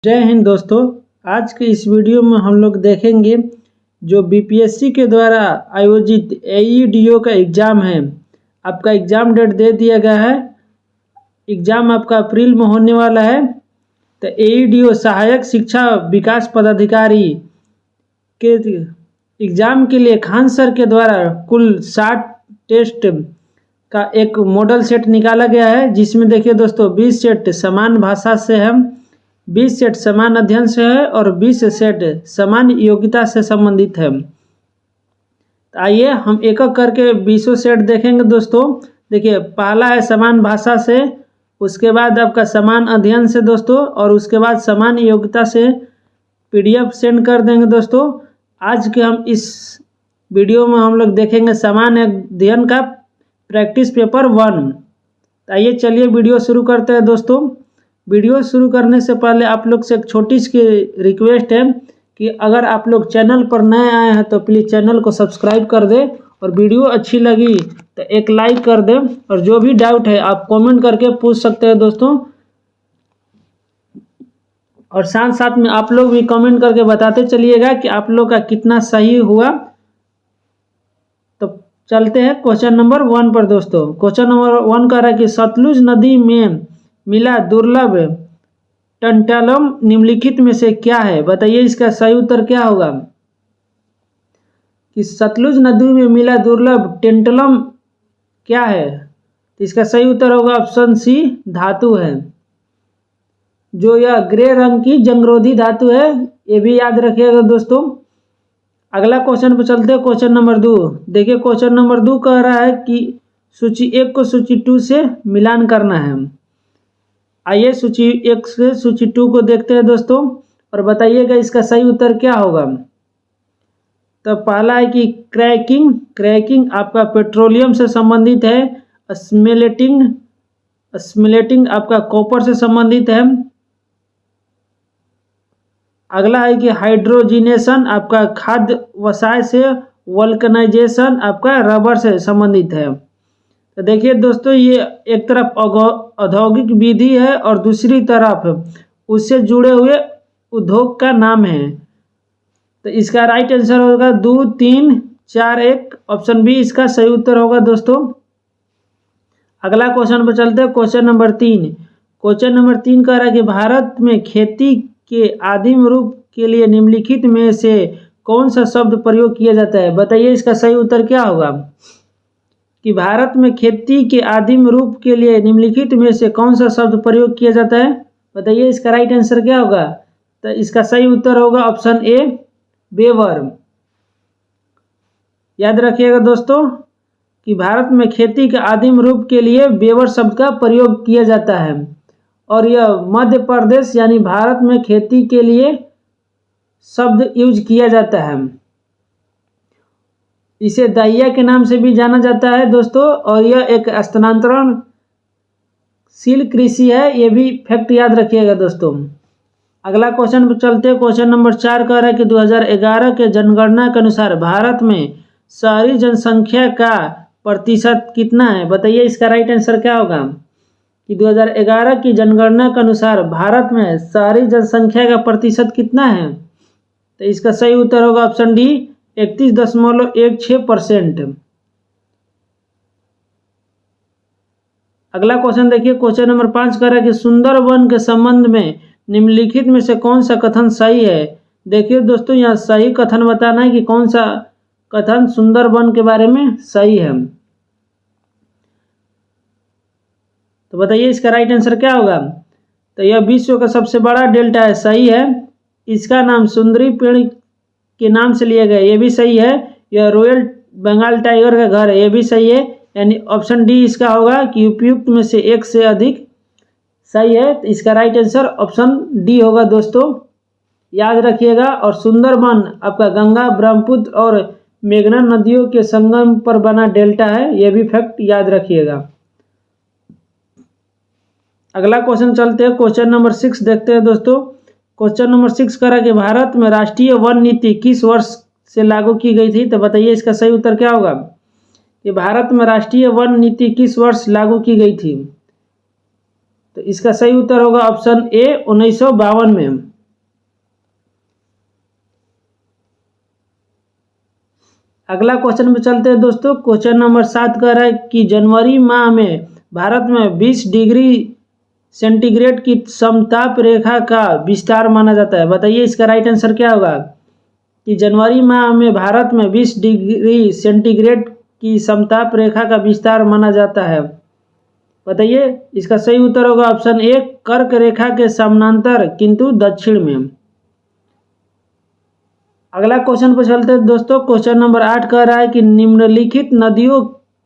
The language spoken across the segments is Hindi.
जय हिंद दोस्तों। आज के इस वीडियो में हम लोग देखेंगे जो बीपीएससी के द्वारा आयोजित एईडीओ का एग्ज़ाम है। आपका एग्ज़ाम डेट दे दिया गया है। एग्ज़ाम आपका अप्रैल में होने वाला है। तो एईडीओ सहायक शिक्षा विकास पदाधिकारी के एग्ज़ाम के लिए खान सर के द्वारा कुल 60 टेस्ट का एक मॉडल सेट निकाला गया है, जिसमें देखिए दोस्तों 20 सेट समान भाषा से है, 20 सेट समान अध्ययन से है और 20 सेट समान योग्यता से संबंधित है। तो आइए हम एक एक करके 20 सेट देखेंगे दोस्तों। देखिए पहला है समान भाषा से, उसके बाद आपका समान अध्ययन से दोस्तों, और उसके बाद समान योग्यता से पीडीएफ सेंड कर देंगे दोस्तों। आज के हम इस वीडियो में हम लोग देखेंगे समान अध्ययन का प्रैक्टिस पेपर 1। आइए चलिए वीडियो शुरू करते हैं दोस्तों। वीडियो शुरू करने से पहले आप लोग से एक छोटी सी रिक्वेस्ट है कि अगर आप लोग चैनल पर नए आए हैं तो प्लीज़ चैनल को सब्सक्राइब कर दें, और वीडियो अच्छी लगी तो एक लाइक कर दें, और जो भी डाउट है आप कमेंट करके पूछ सकते हैं दोस्तों। और साथ साथ में आप लोग भी कमेंट करके बताते चलिएगा कि आप लोग का कितना सही हुआ। तो चलते हैं क्वेश्चन नंबर 1 पर दोस्तों। क्वेश्चन नंबर 1 कह रहा है कि सतलुज नदी में मिला दुर्लभ टंटालम निम्नलिखित में से क्या है? बताइए इसका सही उत्तर क्या होगा। कि सतलुज नदी में मिला दुर्लभ टेंटलम क्या है? इसका सही उत्तर होगा ऑप्शन सी, धातु है। जो यह ग्रे रंग की जंगरोधी धातु है, ये भी याद रखिएगा दोस्तों। अगला क्वेश्चन पर चलते हैं, क्वेश्चन नंबर 2। देखिए क्वेश्चन नंबर 2 कह रहा है कि सूची 1 को सूची 2 से मिलान करना है। आइए सूची 1 से सूची 2 को देखते हैं दोस्तों, और बताइएगा इसका सही उत्तर क्या होगा। तो पहला है कि क्रैकिंग आपका पेट्रोलियम से संबंधित है। स्मेलेटिंग आपका कॉपर से संबंधित है। अगला है कि हाइड्रोजिनेशन आपका खाद्य वसाय से, वल्कनाइजेशन आपका रबर से संबंधित है। तो देखिए दोस्तों, ये एक तरफ औद्योगिक विधि है और दूसरी तरफ उससे जुड़े हुए उद्योग का नाम है। तो इसका राइट आंसर होगा 2, 3, 4, 1। ऑप्शन बी इसका सही उत्तर होगा दोस्तों। अगला क्वेश्चन पर चलते हैं, क्वेश्चन नंबर 3। क्वेश्चन नंबर 3 कह रहा है कि भारत में खेती के आदिम रूप के लिए निम्नलिखित में से कौन सा शब्द प्रयोग किया जाता है? बताइए इसका सही उत्तर क्या होगा। कि भारत में खेती के आदिम रूप के लिए निम्नलिखित में से कौन सा शब्द प्रयोग किया जाता है? बताइए इसका राइट आंसर क्या होगा। तो इसका सही उत्तर होगा ऑप्शन ए, बेवर। याद रखिएगा दोस्तों कि भारत में खेती के आदिम रूप के लिए बेवर शब्द का प्रयोग किया जाता है, और यह मध्य प्रदेश यानी भारत में खेती के लिए शब्द यूज किया जाता है। इसे दहिया के नाम से भी जाना जाता है दोस्तों, और यह एक स्थानांतरणशील कृषि है। ये भी फैक्ट याद रखिएगा दोस्तों। अगला क्वेश्चन पर चलते हैं, क्वेश्चन नंबर 4 कह रहा है कि 2011 के जनगणना के अनुसार भारत में शहरी जनसंख्या का प्रतिशत कितना है? बताइए इसका राइट आंसर क्या होगा। कि 2011 की जनगणना के अनुसार भारत में शहरी जनसंख्या का प्रतिशत कितना है? तो इसका सही उत्तर होगा ऑप्शन डी, 31.16%। अगला क्वेश्चन देखिए, क्वेश्चन नंबर 5 कह रहा है कि सुंदरवन के संबंध में निम्नलिखित में से कौन सा कथन सही है? देखिए दोस्तों, यहाँ सही कथन बताना है कि कौन सा कथन सुंदरवन के बारे में सही है। तो बताइए इसका राइट आंसर क्या होगा। तो यह विश्व का सबसे बड़ा डेल्टा है, सही है। इसका नाम सुंदरी पेड़ के नाम से लिया गया, ये भी सही है। यह रॉयल बंगाल टाइगर का घर है, ये भी सही है। यानी ऑप्शन डी इसका होगा कि उपयुक्त में से एक से अधिक सही है। तो इसका राइट आंसर ऑप्शन डी होगा दोस्तों। याद रखिएगा। और सुंदरबन आपका गंगा, ब्रह्मपुत्र और मेघना नदियों के संगम पर बना डेल्टा है, यह भी फैक्ट याद रखिएगा। अगला क्वेश्चन चलते हैं, क्वेश्चन नंबर 6 देखते हैं दोस्तों। क्वेश्चन नंबर 6 कह रहा है कि भारत में राष्ट्रीय वन नीति किस वर्ष से लागू की गई थी? तो बताइए इसका सही उत्तर क्या होगा। कि भारत में राष्ट्रीय वन नीति किस वर्ष लागू की गई थी? तो इसका सही उत्तर होगा ऑप्शन ए, 1952 में। अगला क्वेश्चन पे चलते हैं दोस्तों। क्वेश्चन नंबर 7 कह रहा है कि जनवरी माह में भारत में 20 डिग्री सेंटीग्रेड की समताप रेखा का विस्तार माना जाता है। बताइए इसका राइट आंसर क्या होगा। कि जनवरी माह में भारत में 20 डिग्री सेंटीग्रेड की समताप रेखा का विस्तार माना जाता है। बताइए इसका सही उत्तर होगा ऑप्शन ए, कर्क रेखा के समानांतर किंतु दक्षिण में। अगला क्वेश्चन पर चलते हैं दोस्तों। क्वेश्चन नंबर 8 कह रहा है कि निम्नलिखित नदियों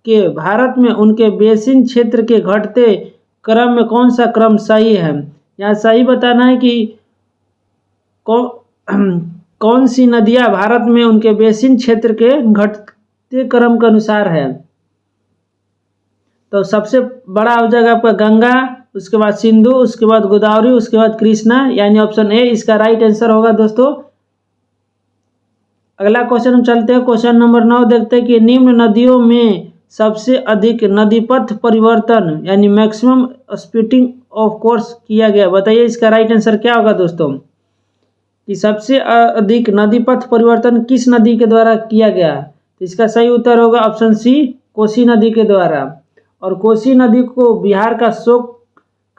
के भारत में उनके बेसिन क्षेत्र के घटते क्रम में कौन सा क्रम सही है। यहाँ सही बताना है कि कौन सी नदियाँ भारत में उनके बेसिन क्षेत्र के घटते क्रम के अनुसार है। तो सबसे बड़ा हो जाएगा आपका गंगा, उसके बाद सिंधु, उसके बाद गोदावरी, उसके बाद कृष्णा, यानी ऑप्शन ए इसका राइट आंसर होगा दोस्तों। अगला क्वेश्चन चलते हैं। क्वेश्चन नंबर 9 देखते हैं कि निम्न नदियों में सबसे अधिक नदीपथ परिवर्तन यानी मैक्सिमम स्प्लिटिंग ऑफ कोर्स किया गया। बताइए इसका राइट आंसर क्या होगा दोस्तों। कि सबसे अधिक नदीपथ परिवर्तन किस नदी के द्वारा किया गया। तो इसका सही उत्तर होगा ऑप्शन सी, कोसी नदी के द्वारा। और कोसी नदी को बिहार का शोक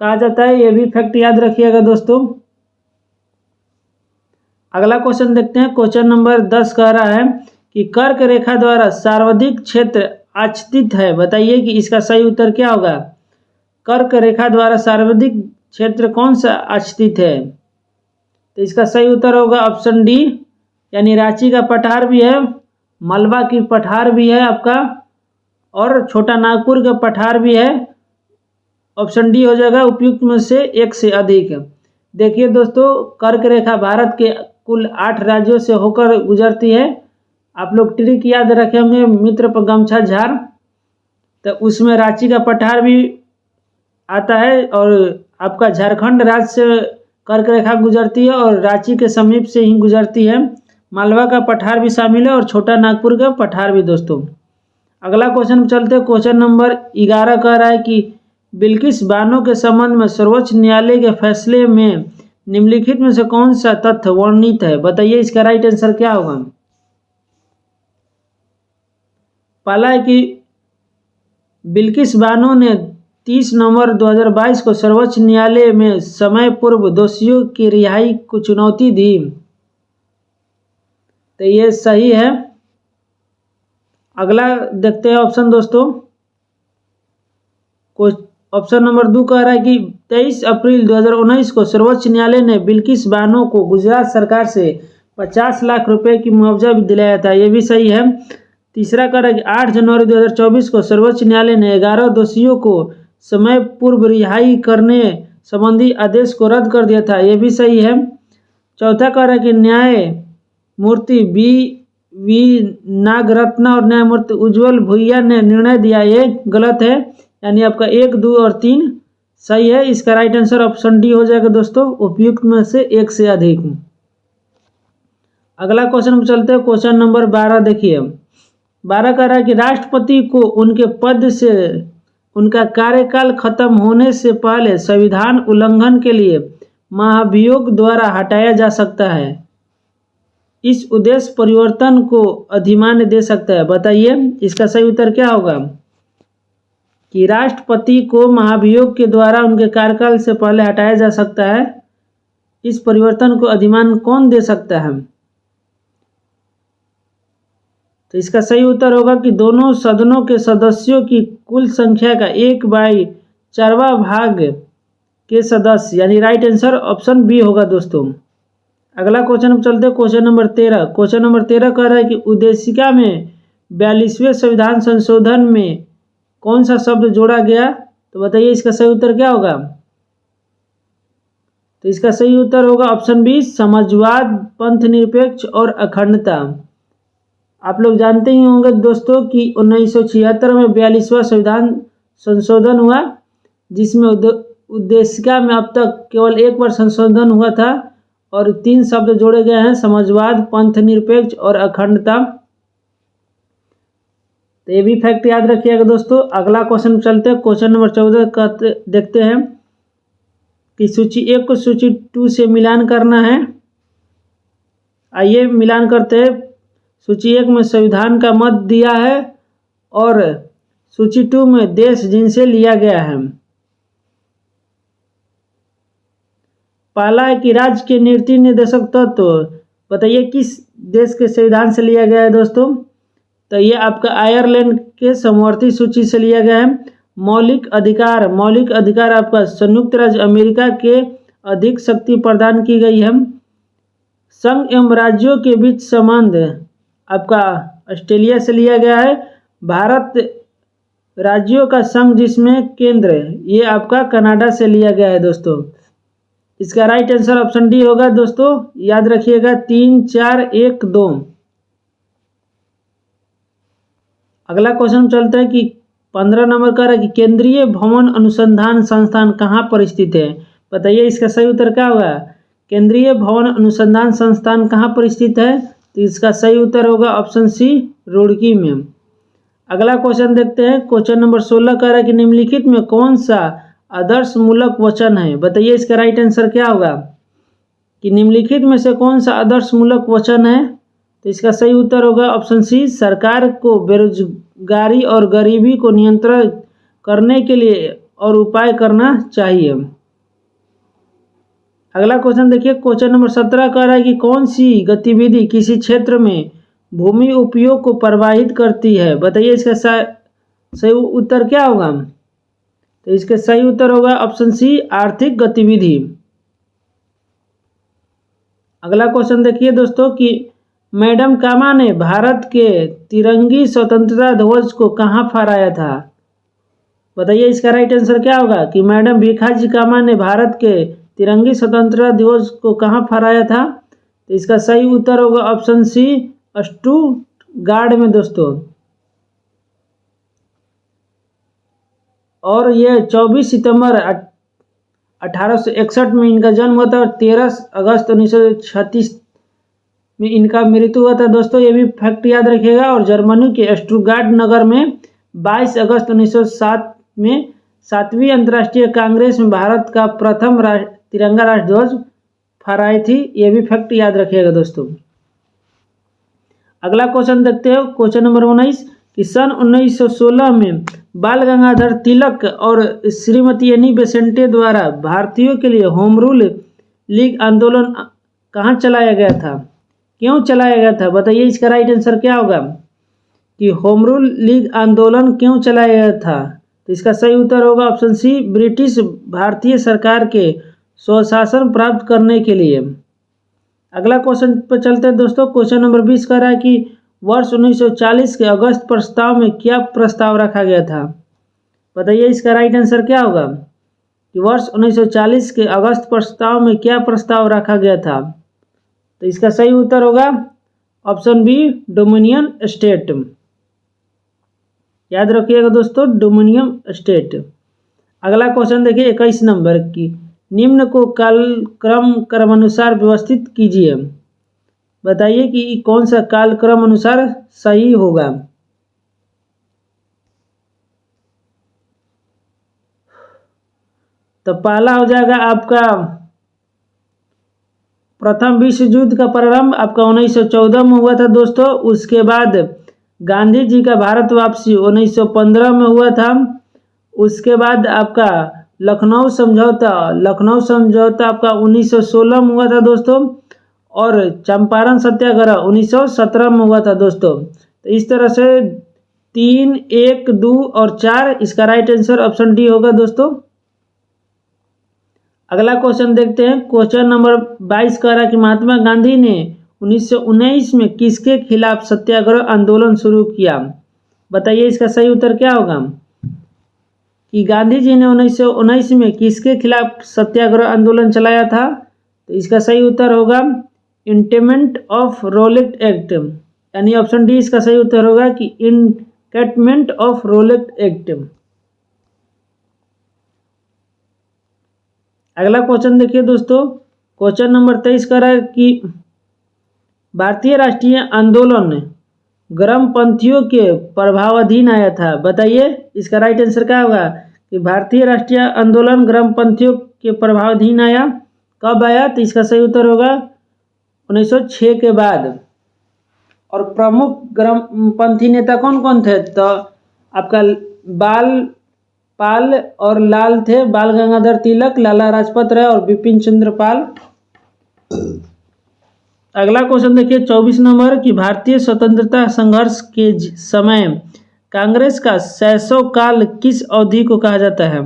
कहा जाता है, ये भी फैक्ट याद रखिएगा दोस्तों। अगला क्वेश्चन देखते हैं। क्वेश्चन नंबर 10 कह रहा है कि कर्क रेखा द्वारा सर्वाधिक क्षेत्र आच्छादित है। बताइए कि इसका सही उत्तर क्या होगा। कर्क रेखा द्वारा सर्वाधिक क्षेत्र कौन सा आच्छादित है। तो इसका सही उत्तर होगा ऑप्शन डी, यानी रांची का पठार भी है, मलबा की पठार भी है आपका, और छोटा नागपुर का पठार भी है। ऑप्शन डी हो जाएगा उपयुक्त में से एक से अधिक। देखिए दोस्तों, कर्क रेखा भारत के कुल 8 राज्यों से होकर गुजरती है। आप लोग ट्रिक याद रखे होंगे, मित्र पर गमछा झार, तो उसमें रांची का पठार भी आता है। और आपका झारखंड राज्य से कर्क रेखा गुजरती है और रांची के समीप से ही गुजरती है। मालवा का पठार भी शामिल है और छोटा नागपुर का पठार भी दोस्तों। अगला क्वेश्चन चलते हैं। क्वेश्चन नंबर 11 कह रहा है कि बिल्किस बानो के संबंध में सर्वोच्च न्यायालय के फैसले में निम्नलिखित में से कौन सा तथ्य वर्णित है। बताइए इसका राइट आंसर क्या होगा। पहला है कि बिल्किस बानो ने 30 नवंबर 2022 को सर्वोच्च न्यायालय में समय पूर्व दोषियों की रिहाई को चुनौती दी। तो ये सही है। अगला देखते हैं ऑप्शन दोस्तों। ऑप्शन नंबर 2 कह रहा है कि 23 अप्रैल 2019 को सर्वोच्च न्यायालय ने बिल्किस बानो को गुजरात सरकार से 50 लाख रुपए की मुआवजा भी दिलाया था। ये भी सही है। तीसरा कह रहा है कि 8 जनवरी 2024 को सर्वोच्च न्यायालय ने 11 दोषियों को समय पूर्व रिहाई करने संबंधी आदेश को रद्द कर दिया था। ये भी सही है। चौथा कह रहा है कि न्यायमूर्ति वी नागरत्न और न्यायमूर्ति उज्ज्वल भुइया ने निर्णय दिया, ये गलत है। यानी आपका 1, 2 और 3 सही है। इसका राइट आंसर ऑप्शन डी हो जाएगा दोस्तों, उपयुक्त में से एक से अधिक। अगला क्वेश्चन में चलते हैं। क्वेश्चन नंबर 12 देखिए। 12 कह रहा है कि राष्ट्रपति को उनके पद से उनका कार्यकाल खत्म होने से पहले संविधान उल्लंघन के लिए महाभियोग द्वारा हटाया जा सकता है। इस उद्देश्य परिवर्तन को अधिमान्य दे सकता है। बताइए इसका सही उत्तर क्या होगा। कि राष्ट्रपति को महाभियोग के द्वारा उनके कार्यकाल से पहले हटाया जा सकता है। इस परिवर्तन को अधिमान्य कौन दे सकता है। तो इसका सही उत्तर होगा कि दोनों सदनों के सदस्यों की कुल संख्या का 1/4 भाग के सदस्य, यानी राइट आंसर ऑप्शन बी होगा दोस्तों। अगला क्वेश्चन चलते हैं। Question number 13। क्वेश्चन नंबर 13 कह रहा है कि उद्देशिका में 42वें संविधान संशोधन में कौन सा शब्द जोड़ा गया। तो बताइए इसका सही उत्तर क्या होगा। तो इसका सही उत्तर होगा ऑप्शन बी, समाजवाद, पंथ निरपेक्ष और अखंडता। आप लोग जानते ही होंगे दोस्तों कि 1976 में 42वां संविधान संशोधन हुआ, जिसमें उद्देशिका में अब तक केवल एक बार संशोधन हुआ था और 3 शब्द जोड़े गए हैं, समाजवाद, पंथ निरपेक्ष और अखंडता। तो ये भी फैक्ट याद रखिएगा दोस्तों। अगला क्वेश्चन चलते हैं। क्वेश्चन नंबर 14 का देखते हैं कि सूची 1 को सूची 2 से मिलान करना है। आइए मिलान करते हैं। सूची 1 में संविधान का मत दिया है और सूची 2 में देश जिनसे लिया गया है। पहला है कि राज्य के नीति निर्देशक तत्व, बताइए किस देश के संविधान से लिया गया है दोस्तों। तो ये आपका आयरलैंड के समवर्ती सूची से लिया गया है। मौलिक अधिकार आपका संयुक्त राज्य अमेरिका के अधिक शक्ति प्रदान की गई है। संघ एवं राज्यों के बीच संबंध आपका ऑस्ट्रेलिया से लिया गया है। भारत राज्यों का संघ जिसमें केंद्र ये आपका कनाडा से लिया गया है दोस्तों। इसका राइट आंसर ऑप्शन डी होगा दोस्तों, याद रखिएगा 3 4 1 2। अगला क्वेश्चन चलता है कि 15 नंबर का है कि केंद्रीय भवन अनुसंधान संस्थान कहाँ पर स्थित है। बताइए इसका सही उत्तर क्या होगा। केंद्रीय भवन अनुसंधान संस्थान कहाँ पर स्थित है, तो इसका सही उत्तर होगा ऑप्शन सी, रुड़की में। अगला क्वेश्चन देखते हैं। क्वेश्चन नंबर 16 कह रहा है कि निम्नलिखित में कौन सा आदर्शमूलक वचन है। बताइए इसका राइट आंसर क्या होगा कि निम्नलिखित में से कौन सा आदर्शमूलक वचन है, तो इसका सही उत्तर होगा ऑप्शन सी, सरकार को बेरोजगारी और गरीबी को नियंत्रित करने के लिए और उपाय करना चाहिए। अगला क्वेश्चन देखिए। क्वेश्चन नंबर 17 कह रहा है कि कौन सी गतिविधि किसी क्षेत्र में भूमि उपयोग को प्रभावित करती है। बताइए इसका सही उत्तर क्या होगा, तो इसका सही उत्तर होगा ऑप्शन सी, आर्थिक गतिविधि। अगला क्वेश्चन देखिए दोस्तों कि मैडम कामा ने भारत के तिरंगी स्वतंत्रता ध्वज को कहाँ फहराया था। बताइए इसका राइट आंसर क्या होगा कि मैडम भीखाजी कामा ने भारत के तिरंगी स्वतंत्रता दिवस को कहाँ फहराया था, तो इसका सही उत्तर होगा ऑप्शन सी, स्टुटगार्ट में दोस्तों। और ये 24 सितंबर 1861 में इनका जन्म हुआ था और 13 अगस्त 1936 में इनका मृत्यु हुआ था दोस्तों। ये भी फैक्ट याद रखिएगा। और जर्मनी के स्टुटगार्ट नगर में 22 अगस्त 1907 में 7वीं अंतर्राष्ट्रीय कांग्रेस में भारत का प्रथम तिरंगा राष्ट्र ध्वज फहराई थी। ये भी फैक्ट याद रखिएगा दोस्तों। अगला क्वेश्चन देखते हो। क्वेश्चन नंबर 19 कि सन 1916 में बाल गंगाधर तिलक और श्रीमती एनी बेसेंटे द्वारा भारतीयों के लिए होम रूल लीग आंदोलन कहाँ चलाया गया था, क्यों चलाया गया था। बताइए इसका राइट आंसर क्या होगा कि होम रूल लीग आंदोलन क्यों चलाया गया था, तो इसका सही उत्तर होगा ऑप्शन सी, ब्रिटिश भारतीय सरकार के स्वशासन प्राप्त करने के लिए। अगला क्वेश्चन पर चलते हैं दोस्तों। क्वेश्चन नंबर 20 कह रहा है कि वर्ष 1940 के अगस्त प्रस्ताव में क्या प्रस्ताव रखा गया था। बताइए इसका राइट आंसर क्या होगा कि वर्ष 1940 के अगस्त प्रस्ताव में क्या प्रस्ताव रखा गया था, तो इसका सही उत्तर होगा ऑप्शन बी, डोमिनियन स्टेट। याद रखिएगा दोस्तों, डोमिनियन स्टेट। अगला क्वेश्चन देखिए 21 नंबर की, निम्न को कालक्रम क्रमानुसार व्यवस्थित कीजिए। बताइए कि कौन सा कालक्रम अनुसार सही होगा। तो पहला हो जाएगा आपका प्रथम विश्व युद्ध का प्रारंभ आपका 1914 में हुआ था दोस्तों। उसके बाद गांधी जी का भारत वापसी 1915 में हुआ था। उसके बाद आपका लखनऊ समझौता आपका 1916 में हुआ था दोस्तों। और चंपारण सत्याग्रह 1917 में हुआ था दोस्तों। तो इस तरह से 3, 1, 2 और 4 इसका राइट आंसर ऑप्शन डी होगा दोस्तों। अगला क्वेश्चन देखते हैं। क्वेश्चन नंबर 22 कह रहा है कि महात्मा गांधी ने 1919 में किसके खिलाफ सत्याग्रह आंदोलन शुरू किया। बताइए इसका सही उत्तर क्या होगा कि गांधी जी ने 1919 में किसके खिलाफ सत्याग्रह आंदोलन चलाया था, तो इसका सही उत्तर होगा इंटेमेंट ऑफ रोलेट एक्ट, यानी ऑप्शन डी इसका सही उत्तर होगा कि इनकैटमेंट ऑफ रोलेट एक्ट। अगला क्वेश्चन देखिए दोस्तों। क्वेश्चन नंबर 23 कह रहा है कि भारतीय राष्ट्रीय आंदोलन गर्मपंथियों के प्रभावाधीन आया था। बताइए इसका राइट आंसर क्या होगा कि भारतीय राष्ट्रीय आंदोलन गर्मपंथियों के प्रभावाधीन आया। कब आया, तो इसका सही उत्तर होगा 1906 के बाद। और प्रमुख ग्रामपंथी नेता कौन कौन थे? तो आपका बाल पाल और लाल थे, बाल गंगाधर तिलक, लाला लाजपत राय और बिपिन चंद्र पाल। अगला क्वेश्चन देखिए 24 नंबर की भारतीय स्वतंत्रता संघर्ष के समय कांग्रेस का शैशव काल किस अवधि को कहा जाता है?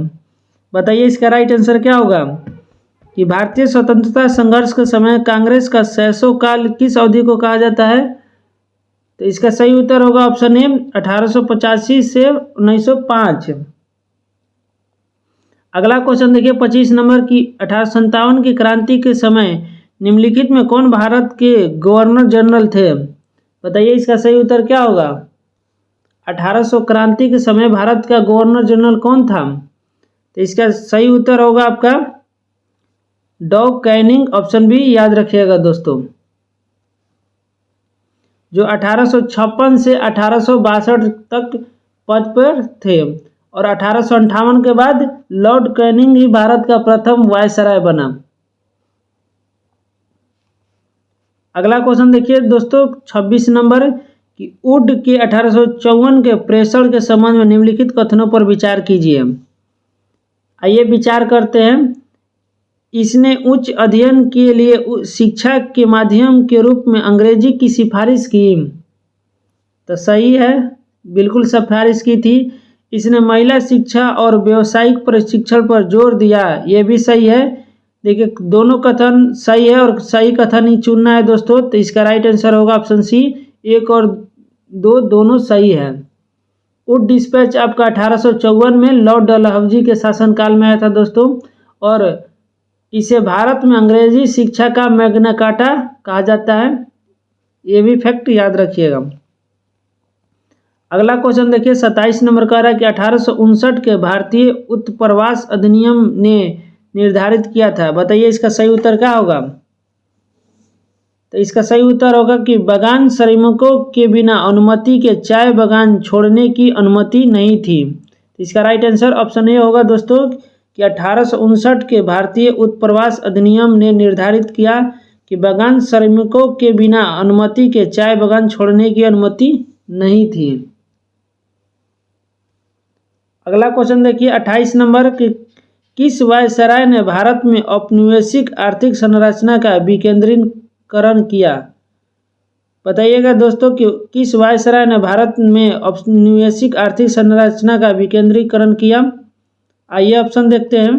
बताइए इसका राइट आंसर क्या होगा कि भारतीय स्वतंत्रता संघर्ष के समय कांग्रेस का शैशव काल किस अवधि को कहा जाता है? तो इसका सही उत्तर होगा ऑप्शन ए 1885 से 1905। अगला क्वेश्चन देखिए 25 नंबर की 1857 की क्रांति के समय निम्नलिखित में कौन भारत के गवर्नर जनरल थे? बताइए इसका सही उत्तर क्या होगा? 1800 क्रांति के समय भारत का गवर्नर जनरल कौन था? तो इसका सही उत्तर होगा आपका डॉग कैनिंग, ऑप्शन बी याद रखिएगा दोस्तों, जो 1856 से 1862 तक पद पर थे और 1858 के बाद लॉर्ड कैनिंग ही भारत का प्रथम वायसराय बना। अगला क्वेश्चन देखिए दोस्तों 26 नंबर कि वुड के 1854 के प्रेषण के संबंध में निम्नलिखित कथनों पर विचार कीजिए। आइए विचार करते हैं। इसने उच्च अध्ययन के लिए शिक्षा के माध्यम के रूप में अंग्रेजी की सिफारिश की। तो सही है, बिल्कुल सिफारिश की थी। इसने महिला शिक्षा और व्यावसायिक प्रशिक्षण पर जोर दिया, ये भी सही है। देखिए दोनों कथन सही है और सही कथन ही चुनना है दोस्तों। तो इसका राइट आंसर होगा ऑप्शन सी, 1 और 2 दोनों सही है। वुड डिस्पैच आपका 1854 में लॉर्ड डलहौजी के शासनकाल में आया था दोस्तों, और इसे भारत में अंग्रेजी शिक्षा का मैग्ना कार्टा कहा जाता है, ये भी फैक्ट याद रखिएगा। अगला क्वेश्चन देखिए 27 नंबर का रहा है कि 1859 के भारतीय उत्प्रवास अधिनियम ने निर्धारित किया था। बताइए इसका सही उत्तर क्या होगा? तो इसका सही उत्तर होगा कि बागान श्रमिकों के बिना अनुमति के चाय बागान छोड़ने की अनुमति नहीं थी। इसका राइट आंसर ऑप्शन ए होगा दोस्तों कि 1859 के भारतीय उत्प्रवास अधिनियम ने निर्धारित किया कि बागान श्रमिकों के बिना अनुमति के चाय बागान छोड़ने की अनुमति नहीं थी। अगला क्वेश्चन देखिए 28 नंबर कि किस वायसराय ने भारत में औपनिवेशिक आर्थिक संरचना का विकेंद्रीकरण किया? बताइएगा दोस्तों कि किस वायसराय ने भारत में औपनिवेशिक आर्थिक संरचना का विकेंद्रीकरण किया? आइए ऑप्शन देखते हैं।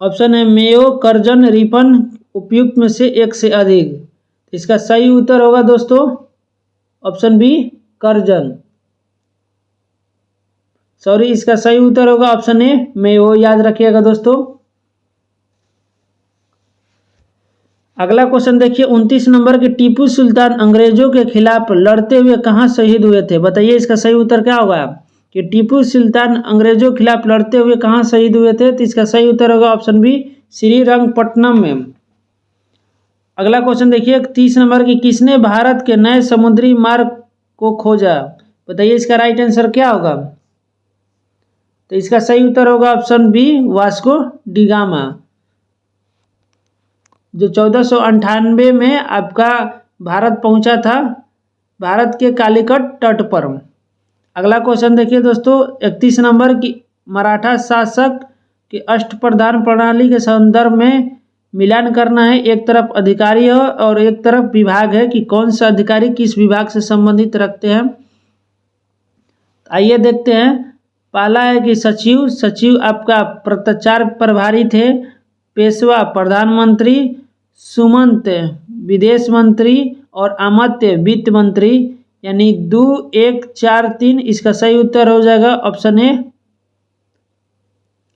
ऑप्शन है मेयो, कर्जन, रिपन, उपयुक्त में से एक से अधिक। इसका सही उत्तर होगा दोस्तों ऑप्शन बी, कर्जन। सॉरी, इसका सही उत्तर होगा ऑप्शन ए, मेयो, याद रखिएगा दोस्तों। अगला क्वेश्चन देखिए 29 नंबर के टीपू सुल्तान अंग्रेजों के खिलाफ लड़ते हुए कहाँ शहीद हुए थे? बताइए इसका सही उत्तर क्या होगा कि टीपू सुल्तान अंग्रेजों के खिलाफ लड़ते हुए कहाँ शहीद हुए थे? तो इसका सही उत्तर होगा ऑप्शन बी, श्रीरंगपट्टनम में। अगला क्वेश्चन देखिए 30 नंबर की किसने भारत के नए समुद्री मार्ग को खोजा? बताइए इसका राइट आंसर क्या होगा? तो इसका सही उत्तर होगा ऑप्शन बी, वास्को डिगामा, जो 1498 में आपका भारत पहुंचा था, भारत के कालीकट तट पर। अगला क्वेश्चन देखिए दोस्तों 31 नंबर की मराठा शासक की अष्टप्रधान प्रणाली के संदर्भ में मिलान करना है। एक तरफ अधिकारी है और एक तरफ विभाग है कि कौन सा अधिकारी किस विभाग से संबंधित रखते हैं। आइए देखते हैं। पहला है कि सचिव, सचिव आपका पत्राचार प्रभारी थे। पेशवा प्रधानमंत्री, सुमंत विदेश मंत्री और अमात्य वित्त मंत्री, यानी 2, 1, 4, 3। इसका सही उत्तर हो जाएगा ऑप्शन ए।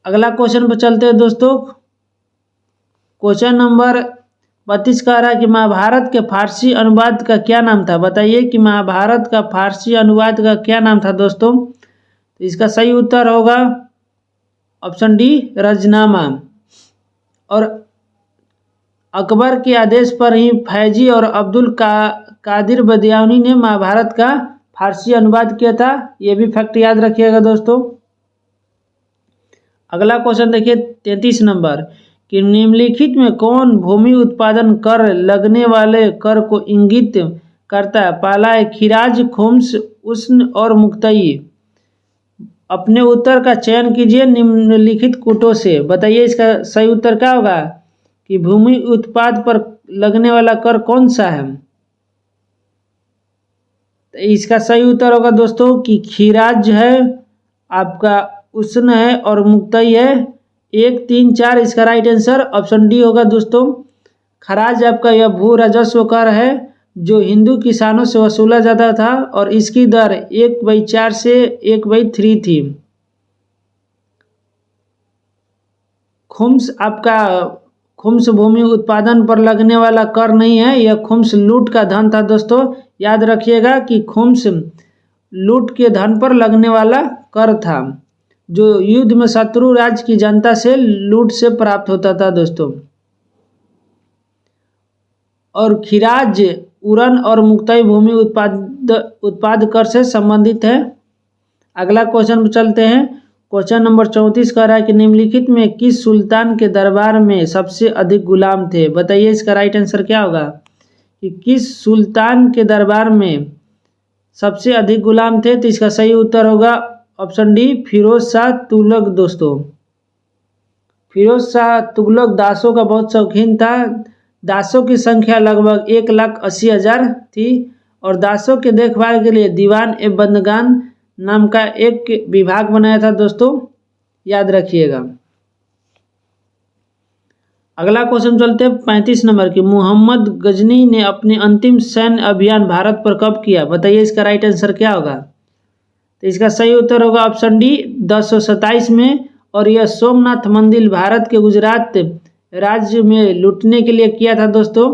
अगला क्वेश्चन पर चलते हैं दोस्तों। क्वेश्चन नंबर 32 का रहा है कि महाभारत के फारसी अनुवाद का क्या नाम था? बताइए कि महाभारत का फारसी अनुवाद का क्या नाम था दोस्तों? तो इसका सही उत्तर होगा ऑप्शन डी, रजनामा। और अकबर के आदेश पर ही फैजी और अब्दुल कादिर बदियानी ने महाभारत का फारसी अनुवाद किया था, ये भी फैक्ट याद रखिएगा दोस्तों। अगला क्वेश्चन देखिए 33 नंबर कि निम्नलिखित में कौन भूमि उत्पादन कर लगने वाले कर को इंगित करता है? पहला है खिराज, खुम्स, उष्ण और मुक्तई। अपने उत्तर का चयन कीजिए निम्नलिखित कूटों से। बताइए इसका सही उत्तर क्या होगा कि भूमि उत्पाद पर लगने वाला कर कौन सा है? तो इसका सही उत्तर होगा दोस्तों कि खिराज है, आपका उष्ण है और मुक्तई है। 1, 3, 4 इसका राइट आंसर ऑप्शन डी होगा दोस्तों। खराज आपका यह भू राजस्व कर है जो हिंदू किसानों से वसूला जाता था और इसकी दर 1/4 से 1/3 थी। खुम्स भूमि उत्पादन पर लगने वाला कर नहीं है, यह खुम्स लूट का धन था दोस्तों। याद रखिएगा कि खुम्स लूट के धन पर लगने वाला कर था जो युद्ध में शत्रु राज्य की जनता से लूट से प्राप्त होता था दोस्तों। और खिराज उरन और मुक्तई भूमि उत्पाद कर से संबंधित है। अगला क्वेश्चन पर चलते हैं। क्वेश्चन नंबर 34 कह रहा है कि निम्नलिखित में किस सुल्तान के दरबार में सबसे अधिक गुलाम थे? बताइए इसका राइट आंसर क्या होगा कि किस सुल्तान के दरबार में सबसे अधिक गुलाम थे? तो इसका सही उत्तर होगा ऑप्शन डी फिरोज शाह तुगलक दोस्तों। फिरोज शाह तुगलक दासों का बहुत शौकीन था। दासों की संख्या लगभग 1,80,000 थी और दासों के देखभाल के लिए दीवान ए बंदगान नाम का एक विभाग बनाया था दोस्तों। याद रखिएगा। अगला क्वेश्चन चलते हैं 35 नंबर की। मोहम्मद गजनी ने अपने अंतिम सैन्य अभियान भारत पर कब किया? बताइए इसका राइट आंसर क्या होगा? तो इसका सही उत्तर होगा ऑप्शन डी 1027 में और यह सोमनाथ मंदिर भारत के गुजरात राज्य में लूटने के लिए किया था दोस्तों।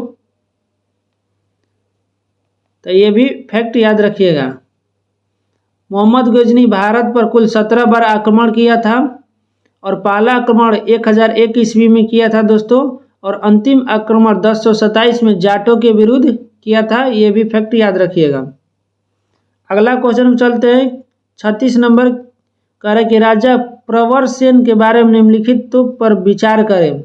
तो ये भी फैक्ट याद रखिएगा। मोहम्मद गजनी भारत पर कुल 17 बार आक्रमण किया था और पहला आक्रमण 1001 ईस्वी में किया था दोस्तों और अंतिम आक्रमण 1027 में जाटों के विरुद्ध किया था। ये भी फैक्ट याद रखिएगा। अगला क्वेश्चन चलते हैं 36 नंबर कह रहा है कि राजा प्रवर सेन के बारे में निम्नलिखित पर विचार करें।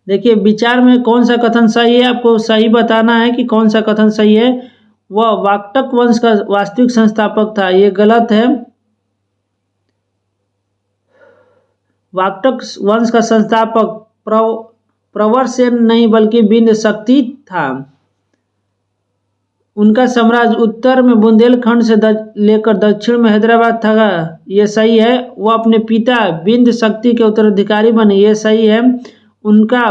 देखिए विचार में कौन सा कथन सही है, आपको सही बताना है कि कौन सा कथन सही है। वह वाक्टक वंश का वास्तविक संस्थापक था, ये गलत है। वाक्टक वंश का संस्थापक प्रवर सेन नहीं बल्कि बिंद शक्ति था। उनका साम्राज्य उत्तर में बुंदेलखंड से लेकर दक्षिण में हैदराबाद था, ये सही है। वह अपने पिता बिंद शक्ति के उत्तराधिकारी बने, ये सही है। उनका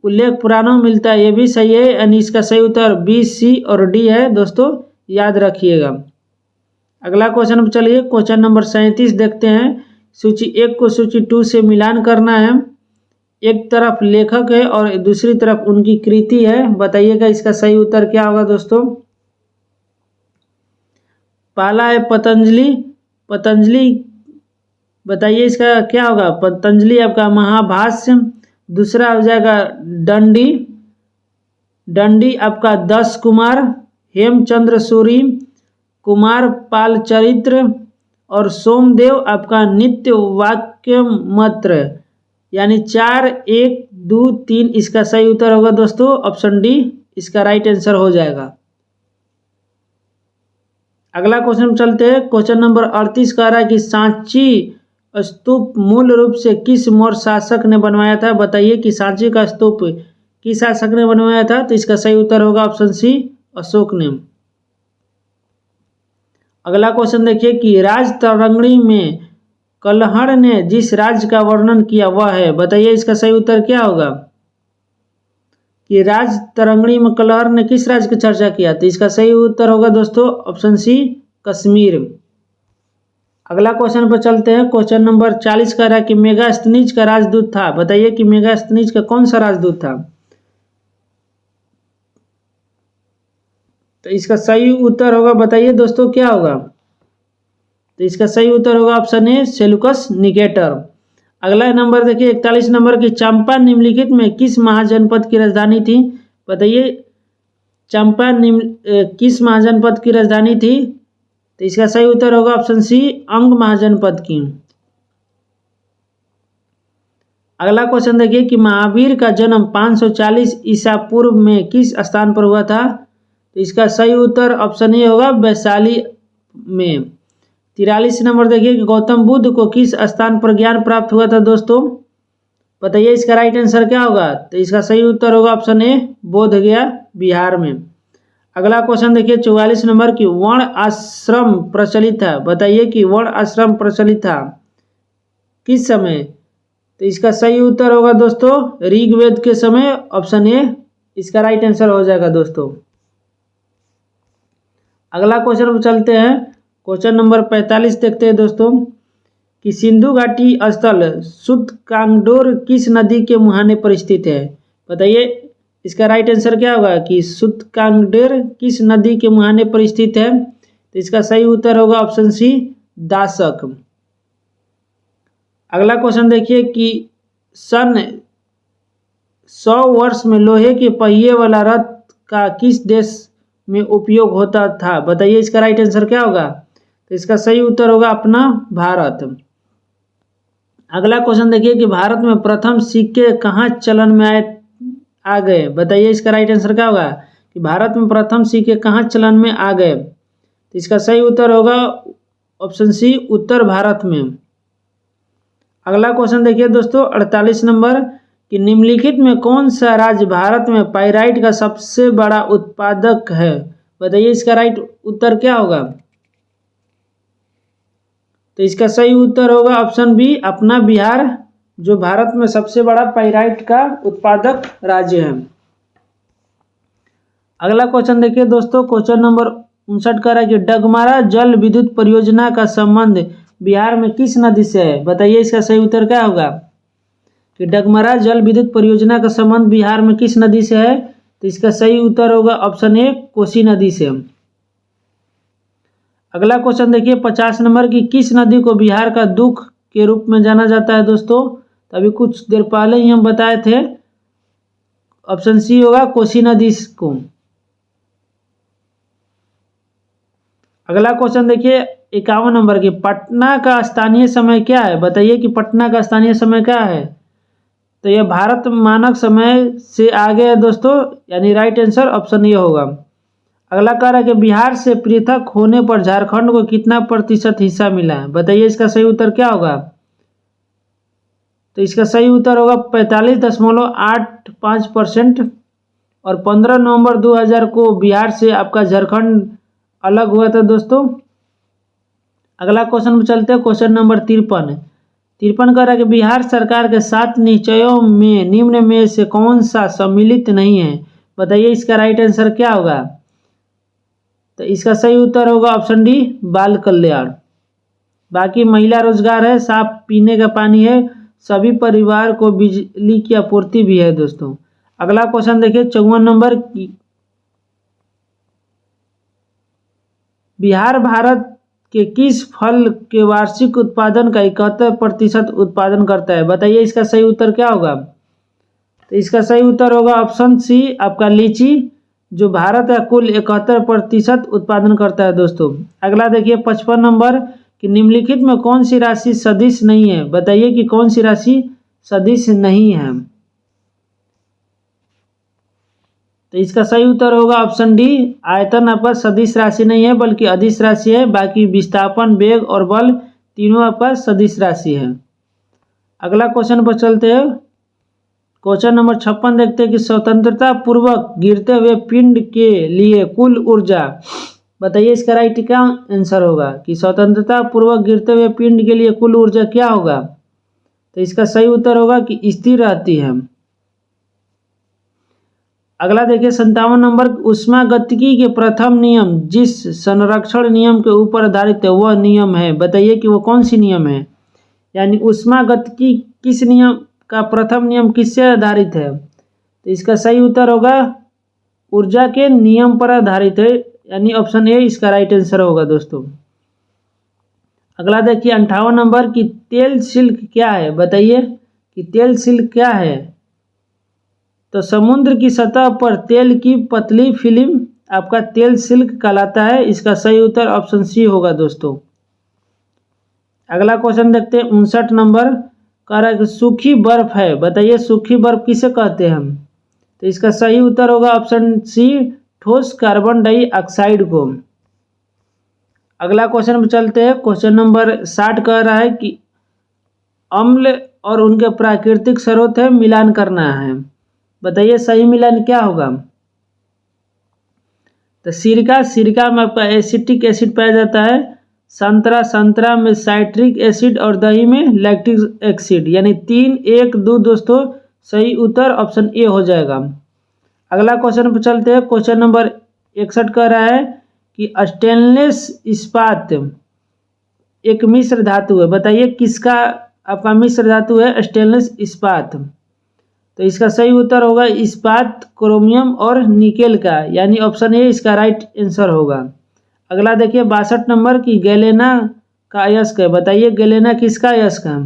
उल्लेख पुराणों में मिलता है, ये भी सही है। यानी इसका सही उत्तर बी, सी और डी है दोस्तों। याद रखिएगा। अगला क्वेश्चन पर चलिए। क्वेश्चन नंबर 37 देखते हैं। सूची 1 को सूची 2 से मिलान करना है। एक तरफ लेखक है और दूसरी तरफ उनकी कृति है। बताइएगा इसका सही उत्तर क्या होगा दोस्तों। पहला है पतंजलि। बताइए इसका क्या होगा। पतंजलि आपका महाभाष्य। दूसरा हो जाएगा दंडी आपका 10 कुमार, हेमचंद्र सूरी, कुमार पाल चरित्र और सोमदेव आपका नित्य वाक्य मत्र। यानी 4, 1, 2, 3 इसका सही उत्तर होगा दोस्तों। ऑप्शन डी इसका राइट आंसर हो जाएगा। अगला क्वेश्चन चलते हैं। क्वेश्चन नंबर 38 कह रहा है कि सांची स्तूप मूल रूप से किस मौर्य शासक ने बनवाया था? बताइए कि सांची का स्तूप किस शासक ने बनवाया था? तो इसका सही उत्तर होगा ऑप्शन सी अशोक ने। अगला क्वेश्चन देखिए कि राजतरंगिणी में कल्हड़ ने जिस राज्य का वर्णन किया वह है। बताइए इसका सही उत्तर क्या होगा कि राजतरंगिणी में कल्हड़ ने किस राज्य की चर्चा किया? तो इसका सही उत्तर होगा दोस्तों ऑप्शन सी कश्मीर। अगला क्वेश्चन पर चलते हैं। क्वेश्चन नंबर 40 कह रहा है कि मेगास्थनीज का राजदूत था। बताइए कि मेगास्थनीज का कौन सा राजदूत था? तो इसका सही उत्तर होगा, बताइए दोस्तों क्या होगा। तो इसका सही उत्तर होगा ऑप्शन ए सेलुकस निकेटर। अगला नंबर देखिए 41 नंबर की। चंपा निम्नलिखित में किस महाजनपद की राजधानी थी? बताइए चंपा किस महाजनपद की राजधानी थी? तो इसका सही उत्तर होगा ऑप्शन सी, अंग महाजनपद की। अगला क्वेश्चन देखिए कि महावीर का जन्म 540 ईसा पूर्व में किस स्थान पर हुआ था? तो इसका सही उत्तर ऑप्शन ए होगा, वैशाली में। 43 नंबर देखिए कि गौतम बुद्ध को किस स्थान पर ज्ञान प्राप्त हुआ था दोस्तों? बताइए इसका राइट आंसर क्या होगा? तो इसका सही उत्तर होगा ऑप्शन ए, बोध गया, बिहार में। अगला क्वेश्चन देखिए 44 नंबर की वर्ण आश्रम प्रचलित था। बताइए कि वर्ण आश्रम प्रचलित था किस समय? तो इसका सही उत्तर होगा दोस्तों ऋग्वेद के समय, ऑप्शन ए इसका राइट आंसर हो जाएगा दोस्तों। अगला क्वेश्चन पर चलते हैं, क्वेश्चन नंबर 45 देखते हैं दोस्तों कि सिंधु घाटी स्थल सूतकांगडोर किस नदी के मुहाने पर स्थित है? बताइए इसका राइट आंसर क्या होगा कि सूतकांगडोर किस नदी के मुहाने पर स्थित है? तो इसका सही उत्तर होगा ऑप्शन सी, दासक। अगला क्वेश्चन देखिए कि सन 100 वर्ष में लोहे के पहिए वाला रथ का किस देश में उपयोग होता था? बताइए इसका राइट आंसर क्या होगा? तो इसका सही उत्तर होगा अपना भारत। अगला क्वेश्चन देखिए कि भारत में प्रथम सिक्के कहाँ चलन में आ गए? बताइए इसका राइट आंसर क्या होगा कि भारत में प्रथम सिक्के कहाँ चलन में आ गए? तो इसका सही उत्तर होगा ऑप्शन सी, उत्तर भारत में। अगला क्वेश्चन देखिए दोस्तों 48 नंबर कि निम्नलिखित में कौन सा राज्य भारत में पाइराइट का सबसे बड़ा उत्पादक है? बताइए इसका राइट उत्तर क्या होगा? तो इसका सही उत्तर होगा ऑप्शन बी, अपना बिहार, जो भारत में सबसे बड़ा पाइराइट का उत्पादक राज्य है। अगला क्वेश्चन देखिए दोस्तों, क्वेश्चन नंबर 59 का है कि डगमारा जल विद्युत परियोजना का संबंध बिहार में किस नदी से है? बताइए इसका सही उत्तर क्या होगा कि डगमारा जल विद्युत परियोजना का संबंध बिहार में किस नदी से है? तो इसका सही उत्तर होगा ऑप्शन ए, कोसी नदी से। अगला क्वेश्चन देखिए 50 नंबर की किस नदी को बिहार का दुख के रूप में जाना जाता है दोस्तों? तो अभी कुछ देर पहले ही हम बताए थे, ऑप्शन सी होगा, कोसी नदी को। अगला क्वेश्चन देखिए 51 नंबर की पटना का स्थानीय समय क्या है? बताइए कि पटना का स्थानीय समय क्या है? तो यह भारत मानक समय से आगे है दोस्तों, यानी राइट आंसर ऑप्शन ये होगा। अगला कह रहा है कि बिहार से पृथक होने पर झारखंड को कितना प्रतिशत हिस्सा मिला है? बताइए इसका सही उत्तर क्या होगा? तो इसका सही उत्तर होगा 45.85%। और 15 नवंबर 2000 को बिहार से आपका झारखंड अलग हुआ था दोस्तों। अगला क्वेश्चन पर चलते हैं, क्वेश्चन नंबर 53 कह रहा है कि बिहार सरकार के 7 निश्चयों में निम्न में से कौन सा सम्मिलित नहीं है? बताइए इसका राइट आंसर क्या होगा? तो इसका सही उत्तर होगा ऑप्शन डी, बाल कल्याण। बाकी महिला रोजगार है, साफ पीने का पानी है, सभी परिवार को बिजली की आपूर्ति भी है दोस्तों। अगला क्वेश्चन देखिए 54 नंबर की बिहार भारत के किस फल के वार्षिक उत्पादन का 71% उत्पादन करता है? बताइए इसका सही उत्तर क्या होगा? तो इसका सही उत्तर होगा ऑप्शन सी, आपका लीची, जो भारत का कुल 71% उत्पादन करता है दोस्तों। अगला देखिए 55 नंबर कि निम्नलिखित में कौन सी राशि सदिश नहीं है? बताइए कि कौन सी राशि सदिश नहीं है? तो इसका सही उत्तर होगा ऑप्शन डी, आयतन आपका सदिश राशि नहीं है बल्कि अदिश राशि है। बाकी विस्थापन, वेग और बल तीनों आपका सदिश राशि है। अगला क्वेश्चन पर चलते हैं, क्वेश्चन नंबर 56 देखते हैं कि स्वतंत्रता पूर्वक गिरते हुए पिंड के लिए कुल ऊर्जा। बताइए इसका राइट क्या आंसर होगा कि स्वतंत्रता पूर्वक गिरते हुए पिंड के लिए कुल ऊर्जा क्या होगा? तो इसका सही उत्तर होगा कि स्थिर रहती है। अगला देखिए 57 नंबर, ऊष्मागतिकी के प्रथम नियम जिस संरक्षण नियम के ऊपर आधारित है वह नियम है। बताइए कि वो कौन सी नियम है? यानी ऊष्मागतिकी किस नियम का प्रथम नियम किससे आधारित है? तो इसका सही उत्तर होगा ऊर्जा के नियम पर आधारित है, यानी ऑप्शन ए इसका राइट आंसर होगा दोस्तों। अगला देखिए 58 नंबर की तेल सिल्क क्या है? बताइए कि तेल सिल्क क्या है? तो समुद्र की सतह पर तेल की पतली फिल्म आपका तेल सिल्क कहलाता है। इसका सही उत्तर ऑप्शन सी होगा दोस्तों। अगला क्वेश्चन देखते हैं 59 नंबर, कह रहा है कि सूखी बर्फ है, बताइए सूखी बर्फ किसे कहते हैं हम। तो इसका सही उत्तर होगा ऑप्शन सी, ठोस कार्बन डाइऑक्साइड को। अगला क्वेश्चन में चलते हैं, क्वेश्चन नंबर 60 कह रहा है कि अम्ल और उनके प्राकृतिक स्रोत है मिलान करना है, बताइए सही मिलान क्या होगा। तो सिरका में आपका एसिटिक एसिड पाया जाता है, संतरा में साइट्रिक एसिड और दही में लैक्टिक एसिड, यानी 3, 1, 2 दोस्तों सही उत्तर ऑप्शन ए हो जाएगा। अगला क्वेश्चन पर चलते हैं, क्वेश्चन नंबर 61 कह रहा है कि स्टेनलेस इस्पात एक मिश्र धातु है, बताइए किसका आपका मिश्र धातु है स्टेनलेस इस्पात। तो इसका सही उत्तर होगा इस्पात क्रोमियम और निकेल का, यानी ऑप्शन ए इसका राइट आंसर होगा। अगला देखिए 62 नंबर की गैलेना का अयस्क है, बताइए गैलेना किसका अयस्क है।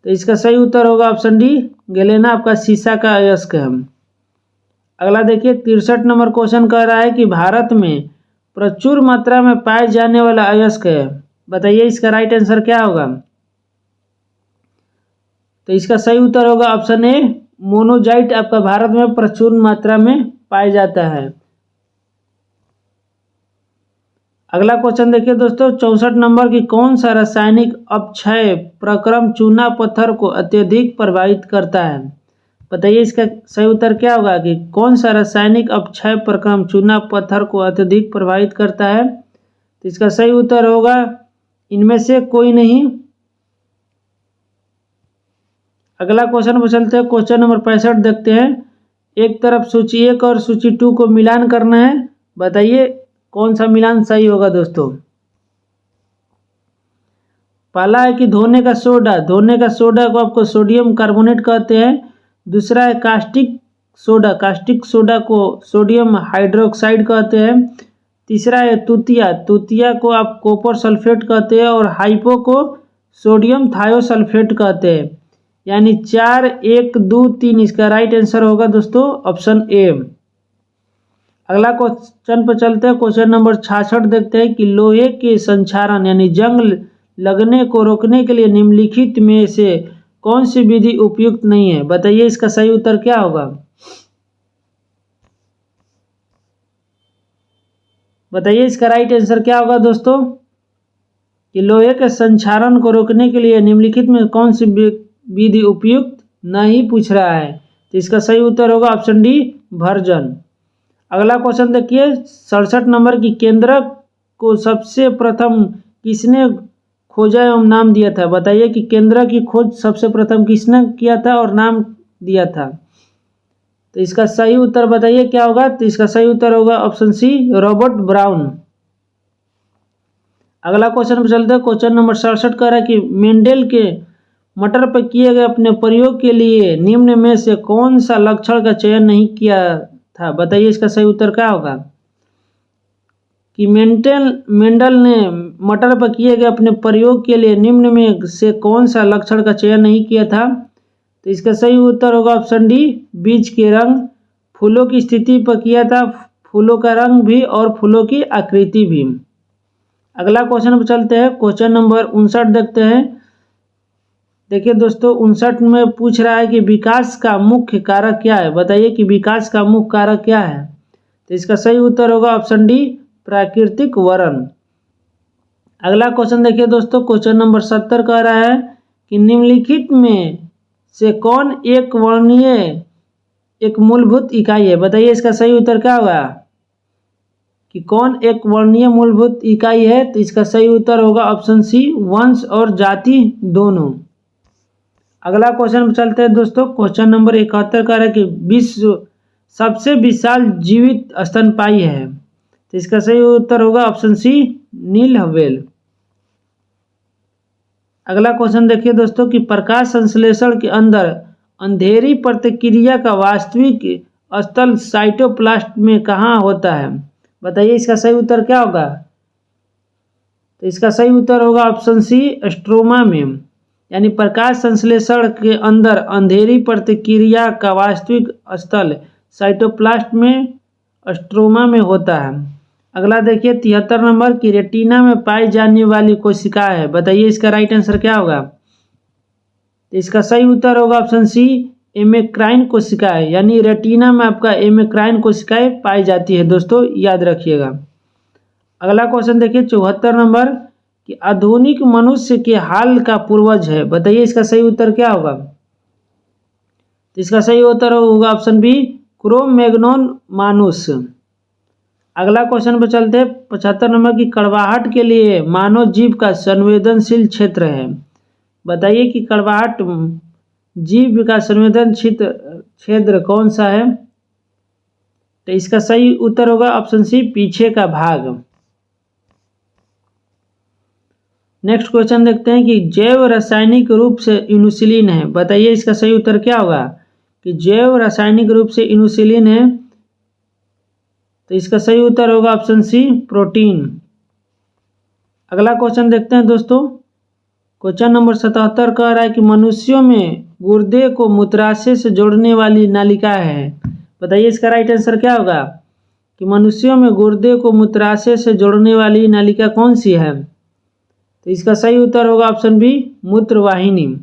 तो इसका सही उत्तर होगा ऑप्शन डी, गैलेना आपका सीसा का अयस्क है। अगला देखिए 63 नंबर क्वेश्चन कह रहा है कि भारत में प्रचुर मात्रा में पाए जाने वाला अयस्क है, बताइए इसका राइट आंसर क्या होगा। तो इसका सही उत्तर होगा ऑप्शन ए, मोनोजाइट आपका भारत में प्रचुर मात्रा में पाया जाता है। अगला क्वेश्चन देखिए दोस्तों 64 नंबर की कौन सा रासायनिक अपक्षय प्रक्रम चूना पत्थर को अत्यधिक प्रभावित करता है, बताइए इसका सही उत्तर क्या होगा कि कौन सा रासायनिक अपक्षय प्रक्रम चूना पत्थर को अत्यधिक प्रभावित करता है। तो इसका सही उत्तर होगा इनमें से कोई नहीं। अगला क्वेश्चन पर चलते हैं, क्वेश्चन नंबर 65 देखते हैं। एक तरफ सूची 1 और सूची 2 को मिलान करना है, बताइए कौन सा मिलान सही होगा दोस्तों। पहला है कि धोने का सोडा को आपको सोडियम कार्बोनेट कहते हैं। दूसरा है कास्टिक सोडा को सोडियम हाइड्रोक्साइड कहते हैं। तीसरा है तुतिया को आप कॉपर सल्फेट कहते हैं। और हाइपो को सोडियम थायोसल्फेट कहते हैं, यानी 4, 1, 2, 3 इसका राइट आंसर होगा दोस्तों ऑप्शन ए। अगला क्वेश्चन पर चलते हैं, क्वेश्चन नंबर 66 देखते हैं कि लोहे के संक्षारण यानी जंग लगने को रोकने के लिए निम्नलिखित में से कौन सी विधि उपयुक्त नहीं है, बताइए इसका सही उत्तर क्या होगा। बताइए इसका राइट आंसर क्या होगा दोस्तों कि लोहे के संक्षारण को रोकने के लिए निम्नलिखित में कौन सी विधि उपयुक्त नहीं पूछ रहा है। तो इसका सही उत्तर होगा ऑप्शन डी, भर्जन। अगला क्वेश्चन देखिए 67 नंबर की केंद्रक को सबसे प्रथम किसने खोजा एवं नाम दिया था, बताइए कि केंद्रक की खोज सबसे प्रथम किसने किया था और नाम दिया था। तो इसका सही उत्तर बताइए क्या होगा। तो इसका सही उत्तर होगा ऑप्शन सी, रॉबर्ट ब्राउन। अगला क्वेश्चन पर चलते हैं, क्वेश्चन नंबर 67 कह रहा है कि मेंडेल के मटर पर किए गए अपने प्रयोग के लिए निम्न में से कौन सा लक्षण का चयन नहीं किया था, बताइए इसका सही उत्तर क्या होगा। कि मेंडल ने मटर पर किए गए अपने प्रयोग के लिए निम्न में से कौन सा लक्षण का चयन नहीं किया था। तो इसका सही उत्तर होगा ऑप्शन डी, बीज के रंग, फूलों की स्थिति पर किया था, फूलों का रंग भी और फूलों की आकृति भी। अगला क्वेश्चन पर चलते हैं, क्वेश्चन नंबर 59 देखते हैं। देखिए दोस्तों 59 में पूछ रहा है कि विकास का मुख्य कारक क्या है, बताइए कि विकास का मुख्य कारक क्या है। तो इसका सही उत्तर होगा ऑप्शन डी, प्राकृतिक वरण। अगला क्वेश्चन देखिए दोस्तों, क्वेश्चन नंबर 70 कह रहा है कि निम्नलिखित में से कौन एक वर्णीय एक मूलभूत इकाई है, बताइए इसका सही उत्तर क्या होगा कि कौन एक वर्णीय मूलभूत इकाई है। तो इसका सही उत्तर होगा ऑप्शन सी, वंश और जाति दोनों। अगला क्वेश्चन पर चलते हैं दोस्तों, क्वेश्चन नंबर 71 कह रहा है कि विश्व सबसे विशाल जीवित स्तनपायी है। तो इसका सही उत्तर होगा ऑप्शन सी, नील व्हेल। अगला क्वेश्चन देखिए दोस्तों कि प्रकाश संश्लेषण के अंदर अंधेरी प्रतिक्रिया का वास्तविक स्थल साइटोप्लास्ट में कहाँ होता है, बताइए इसका सही उत्तर क्या होगा। तो इसका सही उत्तर होगा ऑप्शन सी, स्ट्रोमा में, यानी प्रकाश संश्लेषण के अंदर अंधेरी प्रतिक्रिया का वास्तविक स्थल साइटोप्लास्ट में स्ट्रोमा में होता है। अगला देखिए 73 नंबर की रेटिना में पाई जाने वाली कोशिका है, बताइए इसका राइट आंसर क्या होगा। तो इसका सही उत्तर होगा ऑप्शन सी, एमेक्राइन कोशिकाएं, यानी रेटिना में आपका एमेक्राइन कोशिकाएं पाई जाती है दोस्तों, याद रखिएगा। अगला क्वेश्चन देखिए 74 नंबर कि आधुनिक मनुष्य के हाल का पूर्वज है, बताइए इसका सही उत्तर क्या होगा। तो इसका सही उत्तर होगा ऑप्शन बी, क्रो-मैग्नोन मानुस। अगला क्वेश्चन पर चलते हैं 75 नंबर की कड़वाहट के लिए मानव जीव का संवेदनशील क्षेत्र है, बताइए कि कड़वाहट जीव का संवेदनशील क्षेत्र कौन सा है। तो इसका सही उत्तर होगा ऑप्शन सी, पीछे का भाग। नेक्स्ट क्वेश्चन देखते हैं कि जैव रासायनिक रूप से इनुसिलिन है, बताइए इसका सही उत्तर क्या होगा। कि जैव रासायनिक रूप से इनुसिलिन है, तो इसका सही उत्तर होगा ऑप्शन सी, प्रोटीन। अगला क्वेश्चन देखते हैं दोस्तों, क्वेश्चन नंबर 77 कह रहा है कि मनुष्यों में गुर्दे को मूत्राशय से जोड़ने वाली नालिका है, बताइए इसका राइट आंसर क्या होगा। कि मनुष्यों में गुर्दे को मूत्राशय से जोड़ने वाली नालिका कौन सी है। तो इसका सही उत्तर होगा ऑप्शन बी, मूत्रवाहिनी।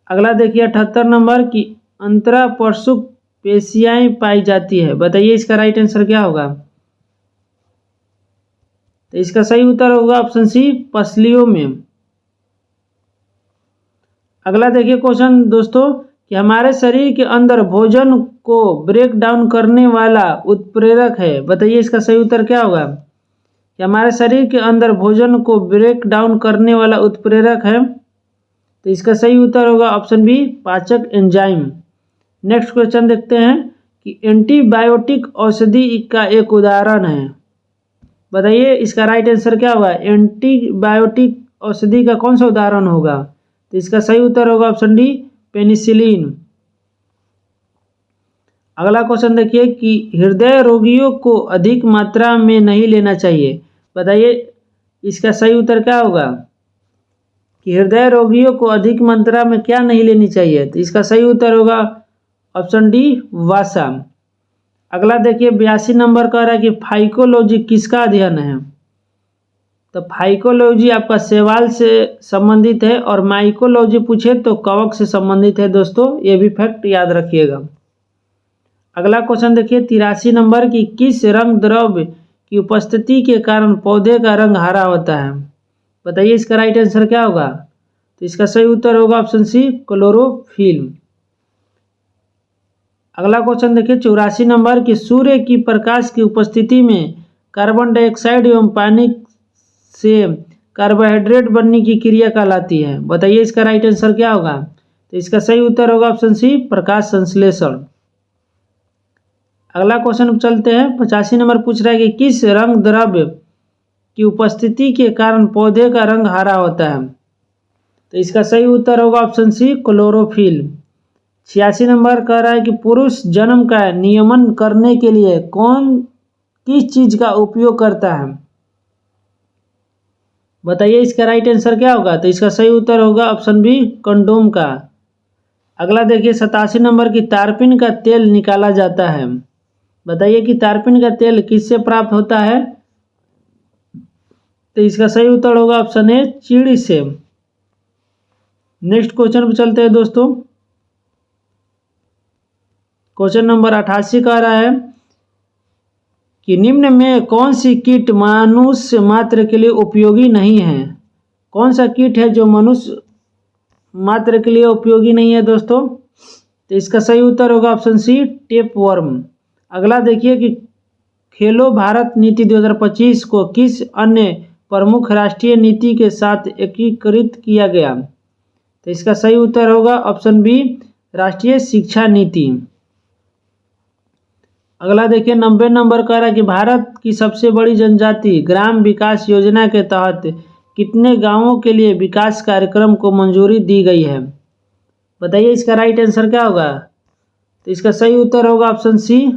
अगला देखिए 78 नंबर की अंतरापरशुक पेशियाएं पाई जाती है, बताइए इसका राइट आंसर क्या होगा। तो इसका सही उत्तर होगा ऑप्शन सी, पसलियों में। अगला देखिए क्वेश्चन दोस्तों कि हमारे शरीर के अंदर भोजन को ब्रेक डाउन करने वाला उत्प्रेरक है, बताइए इसका सही उत्तर क्या होगा। कि हमारे शरीर के अंदर भोजन को ब्रेक डाउन करने वाला उत्प्रेरक है, तो इसका सही उत्तर होगा ऑप्शन बी, पाचक एंजाइम। नेक्स्ट क्वेश्चन देखते हैं कि एंटीबायोटिक औषधि का एक उदाहरण है, बताइए इसका राइट आंसर क्या होगा। एंटीबायोटिक औषधि का कौन सा उदाहरण होगा। तो इसका सही उत्तर होगा ऑप्शन डी, पेनिसिलिन। अगला क्वेश्चन देखिए कि हृदय रोगियों को अधिक मात्रा में नहीं लेना चाहिए, बताइए इसका सही उत्तर क्या होगा। कि हृदय रोगियों को अधिक मात्रा में क्या नहीं लेनी चाहिए। तो इसका सही उत्तर होगा ऑप्शन डी, वासा। अगला देखिए 82 नंबर कह रहा है कि फाइकोलॉजी किसका अध्ययन है। तो फाइकोलॉजी आपका शैवाल से संबंधित है, और माइकोलॉजी पूछे तो कवक से संबंधित है दोस्तों, ये भी फैक्ट याद रखिएगा। अगला क्वेश्चन देखिए 83 नंबर की किस रंग द्रव्य की उपस्थिति के कारण पौधे का रंग हरा होता है, बताइए इसका राइट आंसर क्या होगा। तो इसका सही उत्तर होगा ऑप्शन सी, क्लोरोफिल। अगला क्वेश्चन देखिए 84 नंबर की सूर्य की प्रकाश की उपस्थिति में कार्बन डाइऑक्साइड एवं पानी से कार्बोहाइड्रेट बनने की क्रिया कहलाती है, बताइए इसका राइट आंसर क्या होगा। तो इसका सही उत्तर होगा ऑप्शन सी, प्रकाश संश्लेषण। अगला क्वेश्चन चलते हैं 85 नंबर पूछ रहा है कि किस रंग द्रव्य की उपस्थिति के कारण पौधे का रंग हरा होता है। तो इसका सही उत्तर होगा ऑप्शन सी, क्लोरोफिल। 86 नंबर कह रहा है कि पुरुष जन्म का नियमन करने के लिए किस चीज का उपयोग करता है, बताइए इसका राइट आंसर क्या होगा। तो इसका सही उत्तर होगा ऑप्शन बी, कंडोम का। अगला देखिए 87 नंबर की तारपीन का तेल निकाला जाता है, बताइए कि तारपीन का तेल किससे प्राप्त होता है। तो इसका सही उत्तर होगा ऑप्शन ए, चीड़ से। नेक्स्ट क्वेश्चन पर चलते हैं दोस्तों, क्वेश्चन नंबर 88 कह रहा है कि निम्न में कौन सी किट मनुष्य मात्र के लिए उपयोगी नहीं है। कौन सा किट है जो मनुष्य मात्र के लिए उपयोगी नहीं है दोस्तों। तो इसका सही उत्तर होगा ऑप्शन सी, टेप वर्म। अगला देखिए कि खेलो भारत नीति 2025 को किस अन्य प्रमुख राष्ट्रीय नीति के साथ एकीकृत किया गया। तो इसका सही उत्तर होगा ऑप्शन बी, राष्ट्रीय शिक्षा नीति। अगला देखिए 90 नंबर कह रहा है कि भारत की सबसे बड़ी जनजाति ग्राम विकास योजना के तहत कितने गांवों के लिए विकास कार्यक्रम को मंजूरी दी गई है, बताइए इसका राइट आंसर क्या होगा। तो इसका सही उत्तर होगा ऑप्शन सी,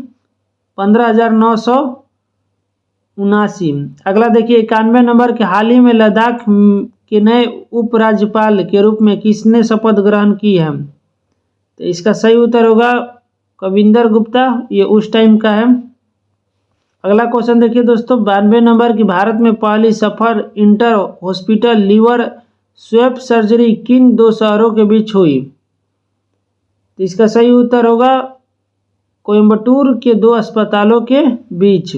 15,979। अगला देखिए 91 नंबर के हाल ही में लद्दाख के नए उपराज्यपाल के रूप में किसने शपथ ग्रहण की है। तो इसका सही उत्तर होगा कविंदर गुप्ता, ये उस टाइम का है। अगला क्वेश्चन देखिए दोस्तों 92 नंबर की भारत में पहली सफल inter hospital liver swap surgery किन दो शहरों के बीच हुई? तो इसका सही उत्तर होगा कोयम्बटूर के दो अस्पतालों के बीच।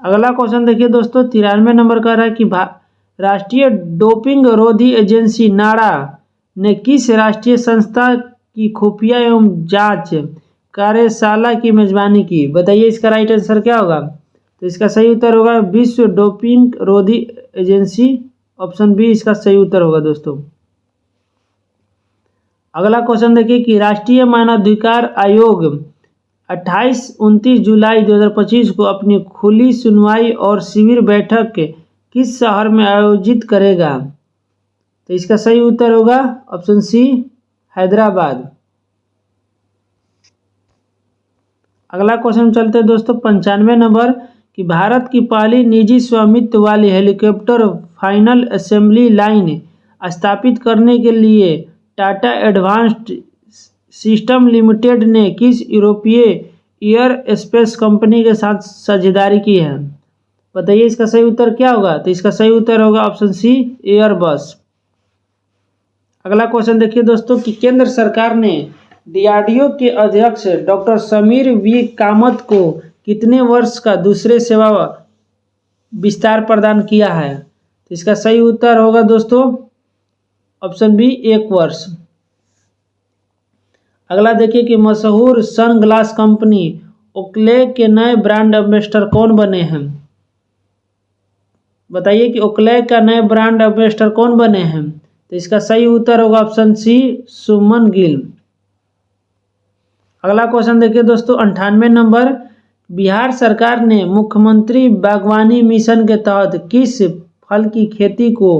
अगला क्वेश्चन देखिए दोस्तों 93 नंबर का रहा है कि राष्ट्रीय डोपिंग रोधी एजेंसी नाडा ने किस राष्ट्रीय संस्था की खुफिया एवं जांच कार्यशाला की मेजबानी की? बताइए इसका राइट आंसर क्या होगा? तो इसका सही उत्तर होगा विश्व डोपिंग रोधी एजेंसी, ऑप्शन बी इसका सही उत्तर होगा दोस्तों। अगला क्वेश्चन देखिए कि राष्ट्रीय मानवाधिकार आयोग 28-29 जुलाई 2025 को अपनी खुली सुनवाई और शिविर बैठक किस शहर में आयोजित करेगा? तो इसका सही उत्तर होगा ऑप्शन सी हैदराबाद। अगला क्वेश्चन चलते हैं दोस्तों 95 नंबर कि भारत की पहली निजी स्वामित्व वाली हेलीकॉप्टर फाइनल असेंबली लाइन स्थापित करने के लिए टाटा एडवांस्ड सिस्टम लिमिटेड ने किस यूरोपीय एयर स्पेस कंपनी के साथ साझेदारी की है? बताइए इसका सही उत्तर क्या होगा? तो इसका सही उत्तर होगा ऑप्शन सी एयरबस। अगला क्वेश्चन देखिए दोस्तों कि केंद्र सरकार ने डीआरडीओ के अध्यक्ष डॉक्टर समीर वी कामत को कितने वर्ष का दूसरे सेवा विस्तार प्रदान किया है? तो इसका सही उत्तर होगा दोस्तों ऑप्शन बी 1 वर्ष। अगला देखिए कि मशहूर सनग्लास कंपनी ओक्ले के नए ब्रांड एम्बेसडर कौन बने हैं? बताइए कि ओक्ले का नए ब्रांड एम्बेसडर कौन बने हैं? तो इसका सही उत्तर होगा ऑप्शन सी सुमन गिल। अगला क्वेश्चन देखिए दोस्तों 98 नंबर बिहार सरकार ने मुख्यमंत्री बागवानी मिशन के तहत किस फल की खेती को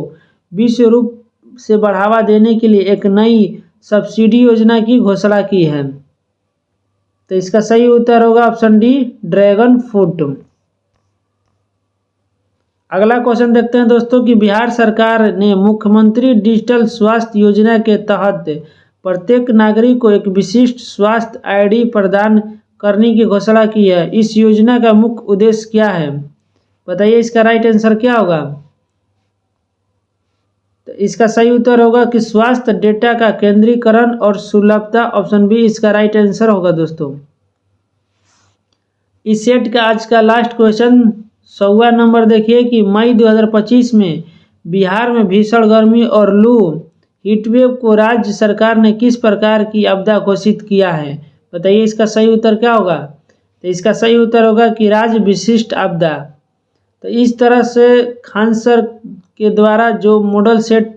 विश्व रूप से बढ़ावा देने के लिए एक नई सब्सिडी योजना की घोषणा की है? तो इसका सही उत्तर होगा ऑप्शन डी ड्रैगन फ्रूट। अगला क्वेश्चन देखते हैं दोस्तों कि बिहार सरकार ने मुख्यमंत्री डिजिटल स्वास्थ्य योजना के तहत प्रत्येक नागरिक को एक विशिष्ट स्वास्थ्य आईडी प्रदान करने की घोषणा की है। इस योजना का मुख्य उद्देश्य क्या है? बताइए इसका राइट आंसर क्या होगा? तो इसका सही उत्तर होगा कि स्वास्थ्य डेटा का केंद्रीकरण और सुलभता, ऑप्शन बी इसका राइट आंसर होगा दोस्तों। इस सेट का आज का लास्ट क्वेश्चन 100वां नंबर देखिए कि मई 2025 में बिहार में भीषण गर्मी और लू हीटवेव को राज्य सरकार ने किस प्रकार की आपदा घोषित किया है? बताइए इसका सही उत्तर क्या होगा? तो इसका सही उत्तर होगा कि राज्य विशिष्ट आपदा। तो इस तरह से खान सर के द्वारा जो मॉडल सेट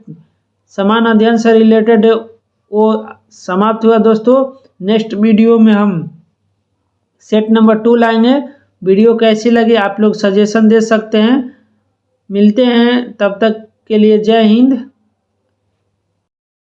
समान अध्ययन से रिलेटेड है वो समाप्त हुआ दोस्तों। नेक्स्ट वीडियो में हम सेट नंबर 2 लाएंगे। वीडियो कैसी लगी आप लोग सजेशन दे सकते हैं। मिलते हैं, तब तक के लिए जय हिंद।